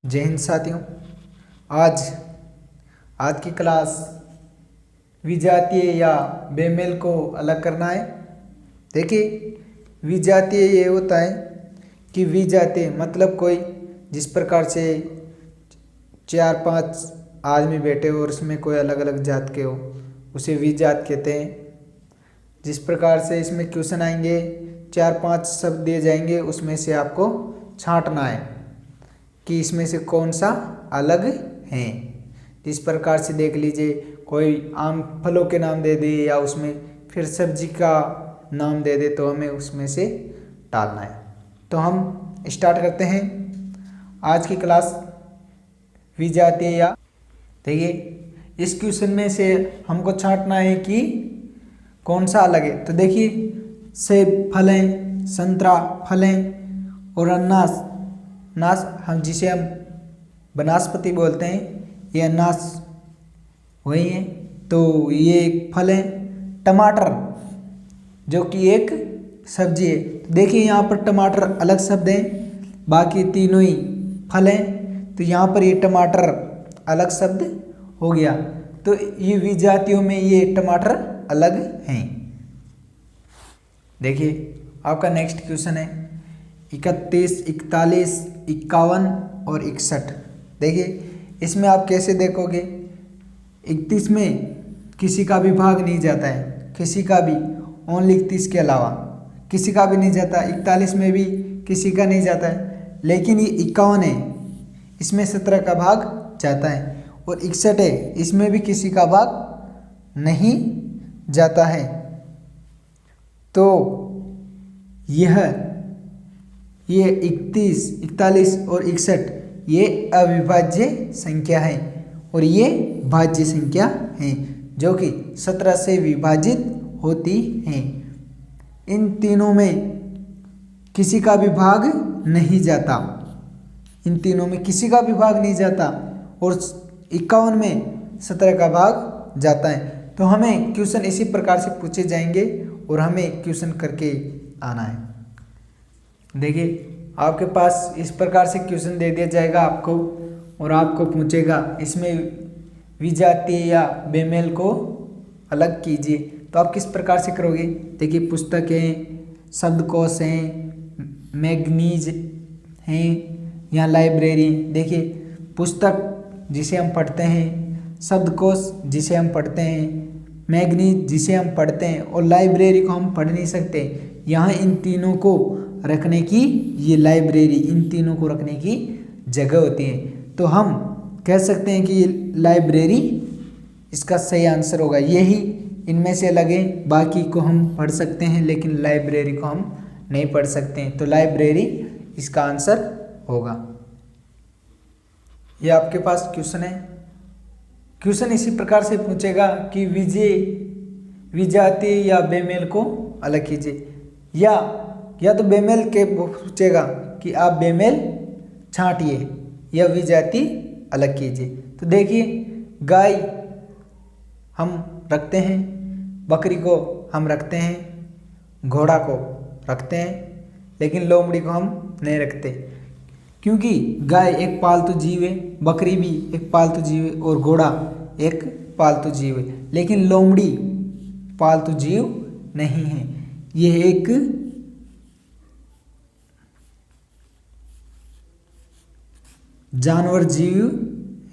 जय हिंद साथियों। आज आज की क्लास विजातीय या बेमेल को अलग करना है। देखिए, विजातीय ये होता है कि विजातीय मतलब कोई जिस प्रकार से 4-5 आदमी बैठे हो और उसमें कोई अलग अलग जात के हो, उसे विजात कहते हैं। जिस प्रकार से इसमें क्वेश्चन आएंगे, 4-5 शब्द दिए जाएंगे, उसमें से आपको छांटना है कि इसमें से कौन सा अलग है। जिस प्रकार से देख लीजिए, कोई आम फलों के नाम दे दे या उसमें फिर सब्जी का नाम दे दे तो हमें उसमें से टालना है। तो हम स्टार्ट करते हैं आज की क्लास विजातीय या। देखिए, इस क्वेश्चन में से हमको छांटना है कि कौन सा अलग है। तो देखिए, सेब फल हैं, संतरा फल हैं और अनानास नास हम जिसे हम वनस्पति बोलते हैं, ये अनानास वही है। तो ये एक फल है। टमाटर जो कि एक सब्जी है। तो देखिए, यहाँ पर टमाटर अलग शब्द है, बाकी तीनों ही फल हैं। तो यहाँ पर ये टमाटर अलग शब्द हो गया। तो ये विजातियों में ये टमाटर अलग हैं। देखिए, आपका नेक्स्ट क्वेश्चन है 31, 41, 51 और 61। देखिए, इसमें आप कैसे देखोगे, 31 में किसी का भी भाग नहीं जाता है, किसी का भी, ओनली 31 के अलावा किसी का भी नहीं जाता। 41 में भी किसी का नहीं जाता है, लेकिन ये 51 है, इसमें 17 का भाग जाता है। और 61 है, इसमें भी किसी का भाग नहीं जाता है। तो ये 31, 41 और 61 ये अविभाज्य संख्या है और ये भाज्य संख्या है जो कि 17 से विभाजित होती हैं। इन तीनों में किसी का भी भाग नहीं जाता, इन तीनों में किसी का भी भाग नहीं जाता और 51 में 17 का भाग जाता है। तो हमें क्वेश्चन इसी प्रकार से पूछे जाएंगे और हमें क्वेश्चन करके आना है। देखिए, आपके पास इस प्रकार से क्वेश्चन दे दिया जाएगा आपको और आपको पूछेगा इसमें विजातीय या बेमेल को अलग कीजिए। तो आप किस प्रकार से करोगे। देखिए, पुस्तक हैं, शब्दकोश हैं, मैगनीज हैं या लाइब्रेरी। देखिए, पुस्तक जिसे हम पढ़ते हैं, शब्दकोश जिसे हम पढ़ते हैं, मैगनीज जिसे हम पढ़ते हैं और लाइब्रेरी को हम पढ़ नहीं सकते। यहाँ इन तीनों को रखने की, ये लाइब्रेरी इन तीनों को रखने की जगह होती है। तो हम कह सकते हैं कि ये लाइब्रेरी इसका सही आंसर होगा। यही इनमें से अलग है, बाकी को हम पढ़ सकते हैं लेकिन लाइब्रेरी को हम नहीं पढ़ सकते हैं। तो लाइब्रेरी इसका आंसर होगा। ये आपके पास क्वेश्चन है। क्वेश्चन इसी प्रकार से पूछेगा कि विजातीय या बेमेल को अलग कीजिए, या तो बेमेल के पूछेगा कि आप बेमेल छांटिए या विजाती अलग कीजिए। तो देखिए, गाय हम रखते हैं, बकरी को हम रखते हैं, घोड़ा को रखते हैं, लेकिन लोमड़ी को हम नहीं रखते, क्योंकि गाय एक पालतू जीव है, बकरी भी एक पालतू जीव है और घोड़ा एक पालतू जीव है, लेकिन लोमड़ी पालतू जीव नहीं है। ये एक जानवर जीव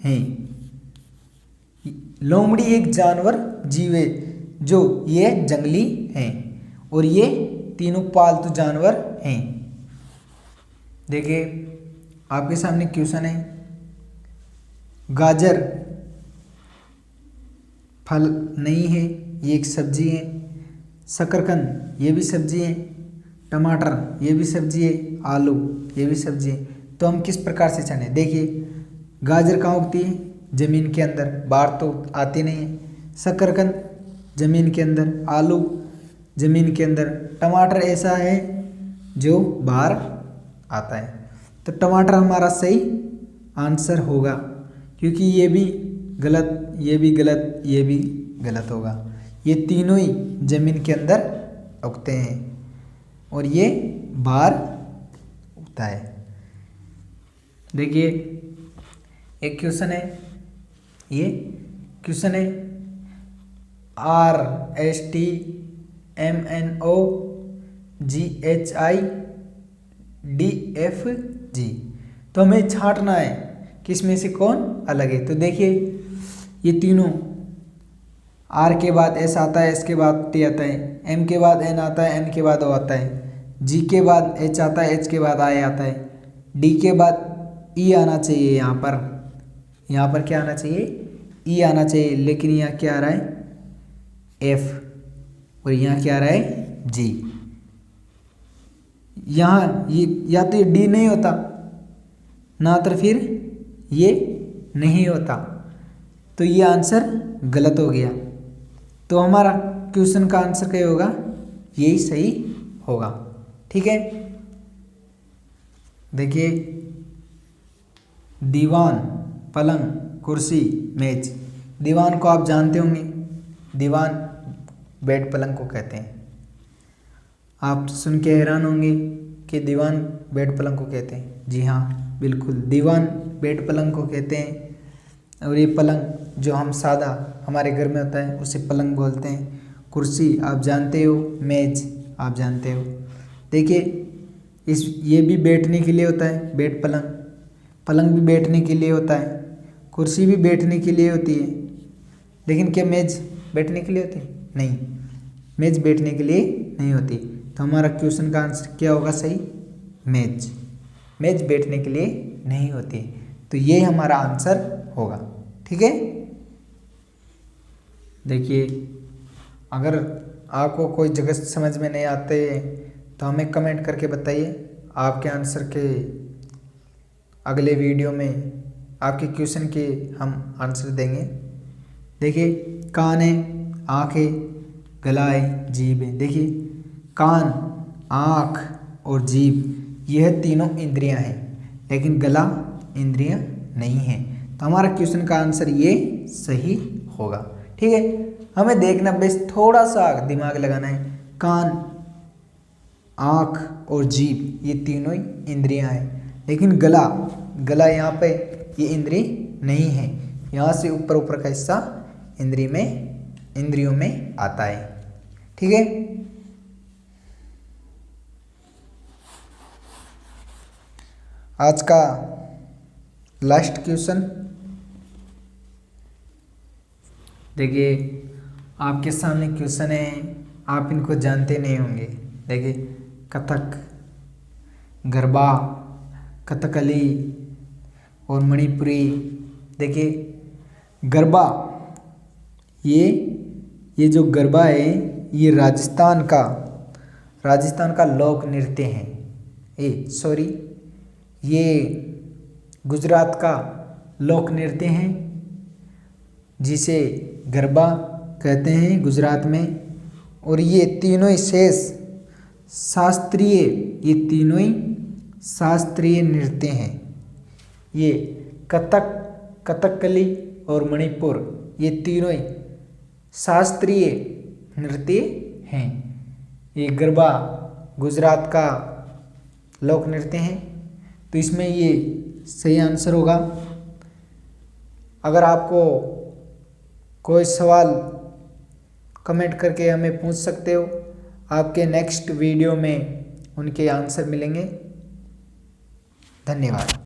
हैं। लोमड़ी एक जानवर जीव है जो ये जंगली हैं और ये तीनों पालतू जानवर हैं। देखिए, आपके सामने क्वेश्चन है, गाजर फल नहीं है, ये एक सब्जी है। शकरकंद ये भी सब्जी है, टमाटर ये भी सब्जी है, आलू ये भी सब्जी है। तो हम किस प्रकार से चने। देखिए, गाजर कहाँ उगती है, ज़मीन के अंदर, बाहर तो आती नहीं है। शकरकंद ज़मीन के अंदर, आलू ज़मीन के अंदर, टमाटर ऐसा है जो बाहर आता है। तो टमाटर हमारा सही आंसर होगा, क्योंकि ये भी गलत, ये भी गलत, ये भी गलत होगा। ये तीनों ही ज़मीन के अंदर उगते हैं और ये बाहर उगता है। देखिए, एक क्वेश्चन है, ये क्वेश्चन है RSTMNOGHIDFG। तो हमें छांटना है किसमें से कौन अलग है। तो देखिए ये तीनों, R के बाद S आता है, S के बाद T आता है, M के बाद N आता है, N के बाद O आता है, G के बाद H आता है, H के बाद I आता है, D के बाद E आना चाहिए। यहाँ पर क्या आना चाहिए, E आना चाहिए, लेकिन यहाँ क्या आ रहा है F, और यहाँ क्या आ रहा है G। यहाँ ये या तो ये D नहीं होता ना, तो फिर ये नहीं होता, तो ये आंसर गलत हो गया। तो हमारा क्वेश्चन का आंसर क्या होगा, यही सही होगा। ठीक है, देखिए दीवान, पलंग, कुर्सी, मेज। दीवान को आप जानते होंगे, दीवान बेड पलंग को कहते हैं। आप सुन के हैरान होंगे कि दीवान बेड पलंग को कहते हैं। जी हाँ, बिल्कुल, दीवान बेड पलंग को कहते हैं। और ये पलंग जो हम सादा हमारे घर में होता है उसे पलंग बोलते हैं। कुर्सी आप जानते हो, मेज आप जानते हो। देखिए ये भी बैठने के लिए होता है, बेड पलंग। पलंग भी बैठने के लिए होता है, कुर्सी भी बैठने के लिए होती है। लेकिन क्या मेज बैठने के लिए होती है? नहीं, मेज बैठने के लिए नहीं होती। तो हमारा क्वेश्चन का आंसर क्या होगा सही, मेज। मेज बैठने के लिए नहीं होती, तो ये हमारा आंसर होगा। ठीक है, देखिए अगर आपको कोई जगह समझ में नहीं आते तो हमें कमेंट करके बताइए, आपके आंसर के अगले वीडियो में आपके क्वेश्चन के हम आंसर देंगे। देखिए कान है, आँख है, गला है, जीभ है। देखिए कान, आँख और जीभ यह तीनों इंद्रियां हैं, लेकिन गला इंद्रियां नहीं है। तो हमारा क्वेश्चन का आंसर ये सही होगा। ठीक है, हमें देखना बस थोड़ा सा दिमाग लगाना है। कान, आँख और जीभ ये तीनों ही इंद्रियां हैं, लेकिन गला यहाँ पे ये इंद्रिय नहीं है। यहाँ से ऊपर का हिस्सा इंद्रियों में आता है। ठीक है, आज का लास्ट क्वेश्चन देखिए, आपके सामने क्वेश्चन है, आप इनको जानते नहीं होंगे। देखिए कथक, गरबा, कथकली और मणिपुरी। देखिए गरबा, ये जो गरबा है ये राजस्थान का लोक नृत्य है। ये गुजरात का लोक नृत्य है जिसे गरबा कहते हैं गुजरात में। और ये तीनों ही शास्त्रीय नृत्य हैं। ये कथक, कथकली और मणिपुर ये तीनों ही शास्त्रीय नृत्य हैं। ये गरबा गुजरात का लोक नृत्य है, तो इसमें ये सही आंसर होगा। अगर आपको कोई सवाल कमेंट करके हमें पूछ सकते हो, आपके नेक्स्ट वीडियो में उनके आंसर मिलेंगे। धन्यवाद।